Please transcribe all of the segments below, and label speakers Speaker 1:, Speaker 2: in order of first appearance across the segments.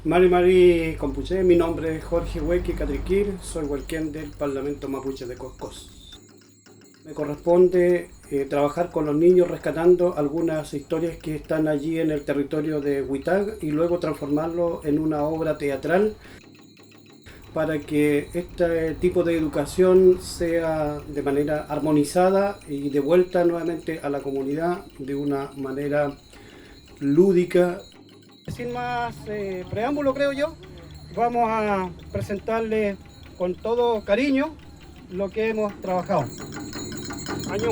Speaker 1: Mari Compuche, mi nombre es Jorge Hueque Catriquir, soy huelquén del Parlamento Mapuche de Coscos. Me corresponde trabajar con los niños rescatando algunas historias que están allí en el territorio de Huitag y luego transformarlo en una obra teatral para que este tipo de educación sea de manera armonizada y devuelta nuevamente a la comunidad de una manera lúdica. Sin más preámbulo, creo yo, vamos a presentarles con todo cariño lo que hemos trabajado. Año.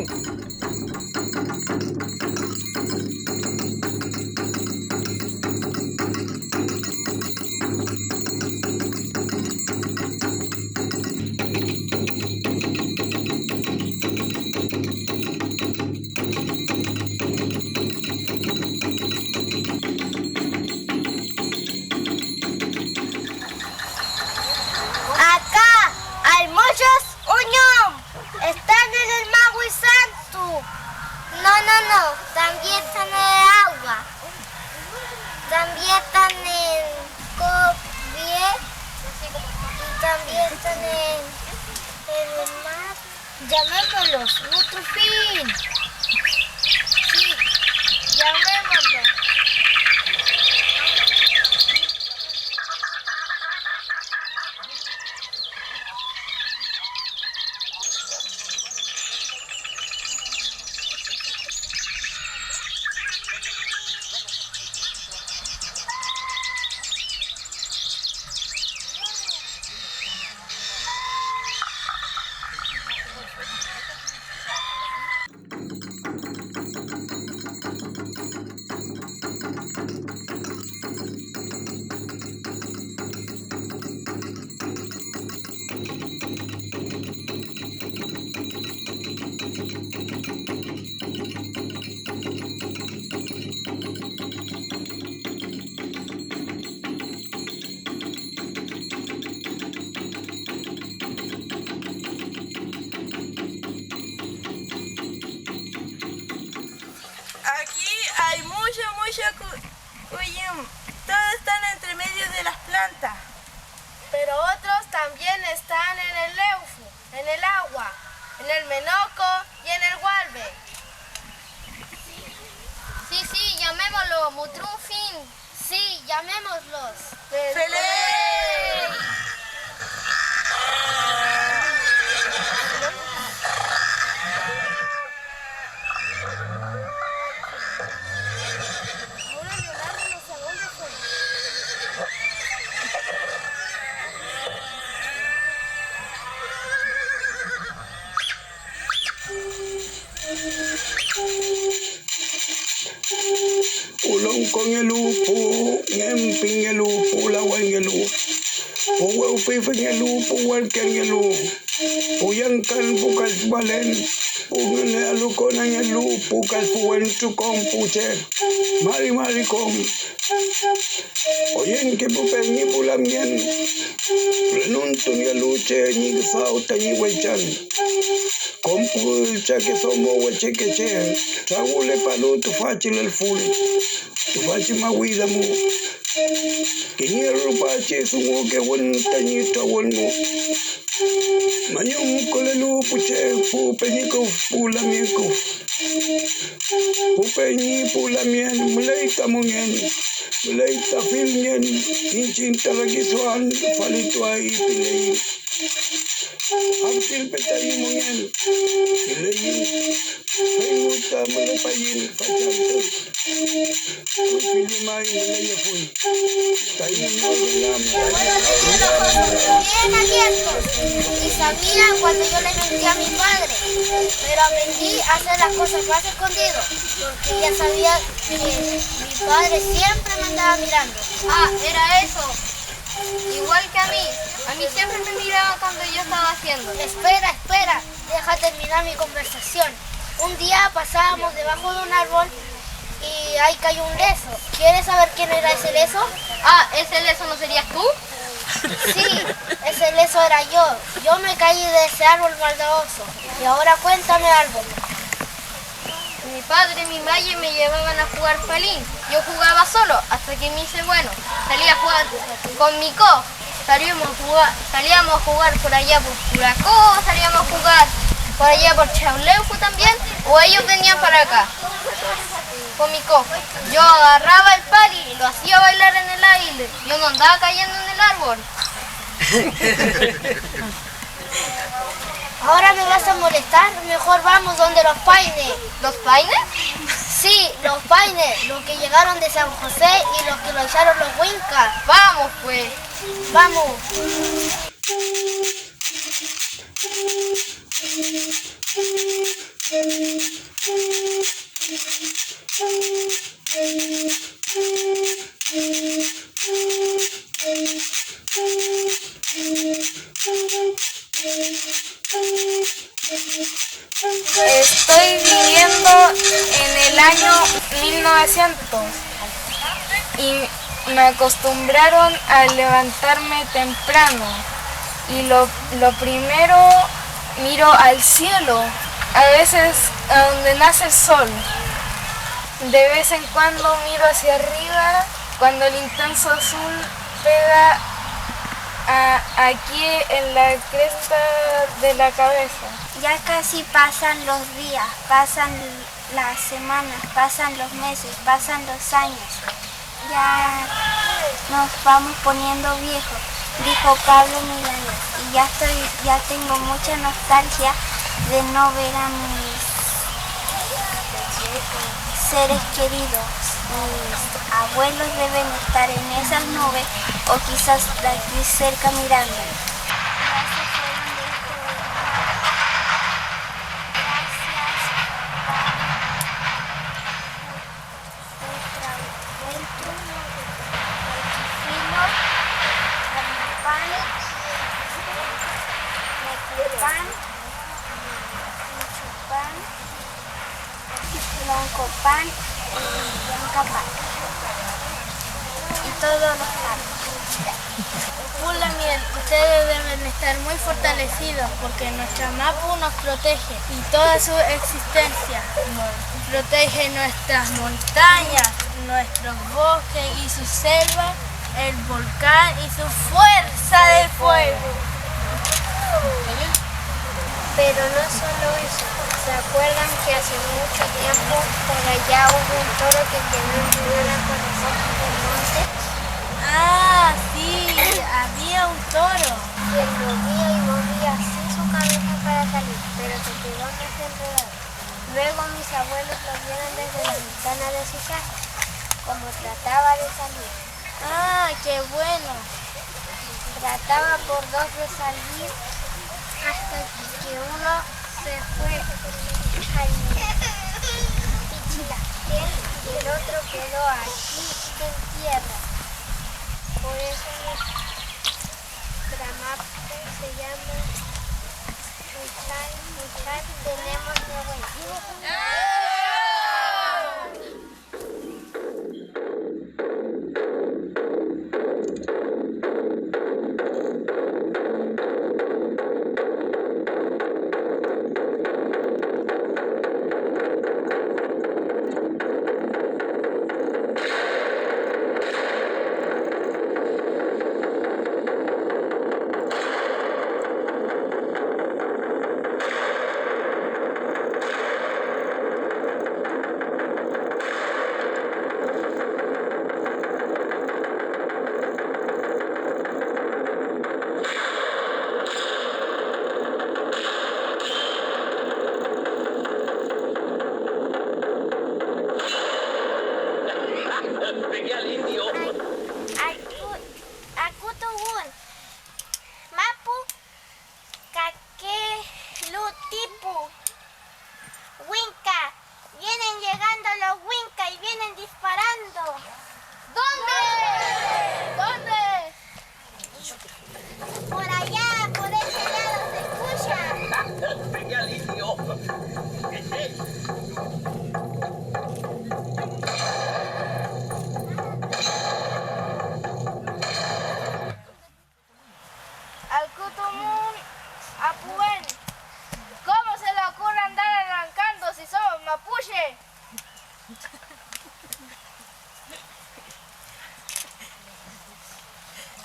Speaker 2: No, también están en el agua. También están en Copie y también están en el mar. Llamémoslos, nuestro fin. Sí, llamémoslos.
Speaker 3: cuyum. Todos están entre medio de las plantas.
Speaker 2: Pero otros también están en el leufu, en el agua, en el menoco y en el gualbe. Sí, llamémoslo, mutrunfin. Sí, llamémoslos.
Speaker 4: Ulong con el upo, ngemping el upo, lawan el upo. Uwau pifing el upo, walken el upo. Uyangkan bukas balen, ungene alukonan el upo, kalpuen tu kompuche. Mari kom. Oyen que pupengi pulamien. Renuntun el luche, ni sauta ni wechan. Compulcha que somos huechequeche, tragule paluto fácil el full, tu fachi maguida mu, que ni el rupache sumo que buen tañito bueno, mañum colelu puche, pupeñico pulamico, pupeñi pulamien, muleita munien, muleita filmien, inchinta raquisuan, falito ahí pilei. Hampir petayin mo yan. Ilayin. Kayuta mo na payin. Pachantan. Kung pilimayin mo na yapon. Tayo mo galam.
Speaker 2: Bien abiertos. Y sabía cuando yo le mentí a mi padre. Pero aprendí a hacer las cosas más escondido. Porque ya sabía que mi padre siempre me andaba mirando.
Speaker 5: Ah, era eso. Igual que a mí siempre me miraba cuando yo estaba haciendo.
Speaker 2: Espera, deja terminar mi conversación. Un día pasábamos debajo de un árbol y ahí cayó un lezo. ¿Quieres saber quién era ese lezo?
Speaker 5: Ah, ¿ese lezo no serías tú?
Speaker 2: Sí, ese lezo era yo. Yo me caí de ese árbol maldadoso. Y ahora cuéntame algo.
Speaker 5: mi padre y mi madre me llevaban a jugar palín. Yo jugaba solo hasta que me hice bueno. Salía a jugar con mi co. Salíamos a jugar por allá por Curacó, salíamos a jugar por allá por Chauleuco también, o ellos venían para acá con mi co. Yo agarraba el pali y lo hacía bailar en el aire. Yo no andaba cayendo en el árbol.
Speaker 2: Ahora me vas a molestar, mejor vamos donde los paines.
Speaker 5: ¿Los paines?
Speaker 2: Sí, los paines, los que llegaron de San José y los que lo echaron los huincas.
Speaker 5: Vamos pues.
Speaker 2: Vamos.
Speaker 3: Estoy viviendo en el año 1900 y me acostumbraron a levantarme temprano y lo primero miro al cielo, a veces a donde nace el sol. De vez en cuando miro hacia arriba cuando el intenso azul pega aquí en la cresta de la cabeza.
Speaker 2: Ya casi pasan los días, pasan las semanas, pasan los meses, pasan los años. Ya nos vamos poniendo viejos, dijo Pablo Milanés. Y ya tengo mucha nostalgia de no ver a mis seres queridos. Mis abuelos deben estar en esas nubes o quizás de aquí cerca mirando. Pan y Yancapán y todos los
Speaker 5: Pula miel, ustedes deben estar muy fortalecidos porque nuestra Mapu nos protege y toda su existencia. Protege nuestras montañas, nuestros bosques y su selva, el volcán y su fuerza de fuego.
Speaker 2: Pero no solo eso, ¿se acuerdan que hace mucho tiempo por allá hubo un toro que quedó en con los ojos del monte?
Speaker 5: Ah, sí, había un toro.
Speaker 2: Y él movía así su cabeza para salir, pero se quedó más enredado. Luego mis abuelos lo vieron desde la ventana de su casa, como trataba de salir.
Speaker 5: Ah, qué bueno.
Speaker 2: Trataba por dos de salir hasta que uno se fue al Pichilaquén y el otro quedó aquí en tierra. Por eso nuestra Mapu se llama Muchan, tenemos de abuela.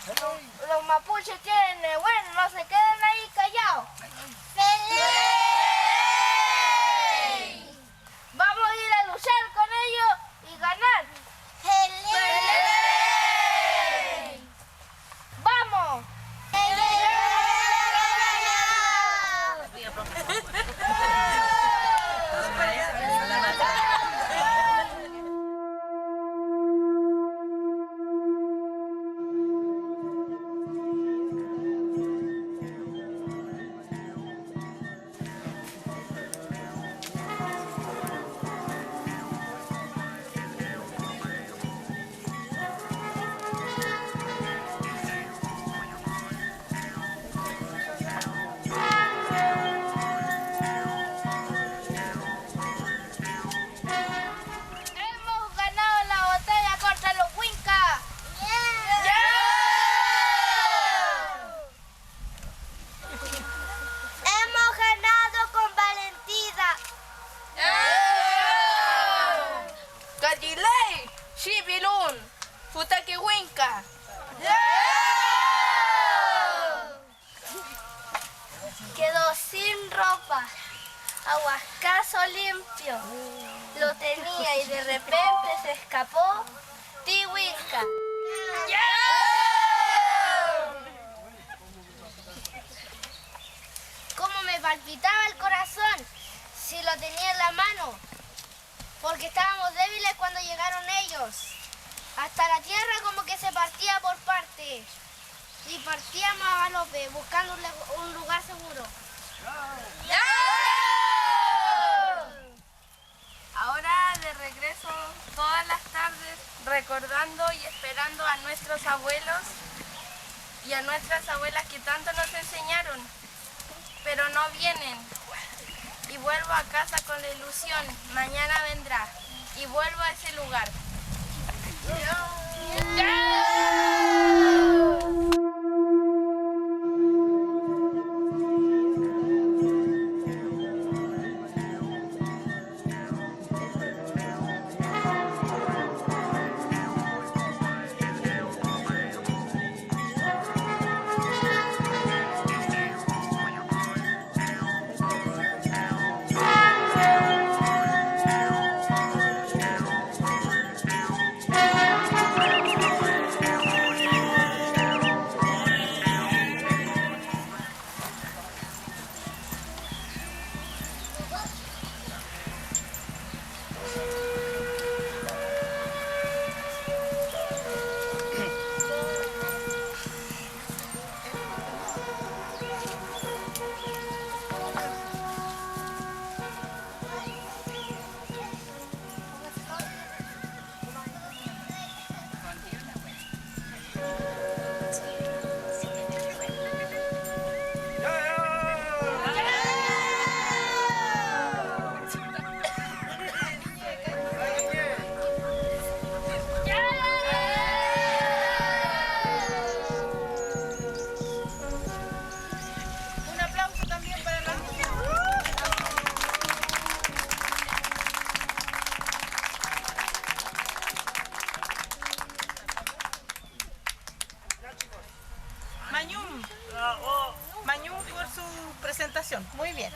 Speaker 5: Los mapuches tienen, bueno, no se queden ahí callados. Vamos a ir a luchar con ellos y ganar. ¡Vamos! Hemos ganado la batalla contra los Wincas.
Speaker 2: Hemos ganado con valentía.
Speaker 3: Kajilay, Shibilun, Futakiwinka.
Speaker 2: Quedó sin ropa, aguascazo limpio. Lo tenía y de repente se escapó Tiwinka.
Speaker 5: Cómo me palpitaba el corazón si lo tenía en la mano, porque estábamos débiles cuando llegaron ellos. Hasta la tierra como que se partía por partes y partíamos a galope buscando un lugar seguro.
Speaker 3: Ahora de regreso todas las tardes recordando y esperando a nuestros abuelos y a nuestras abuelas que tanto nos enseñaron, pero no vienen. Y vuelvo a casa con la ilusión, mañana vendrá, y vuelvo a ese lugar.
Speaker 6: Mañum por su presentación. Muy bien.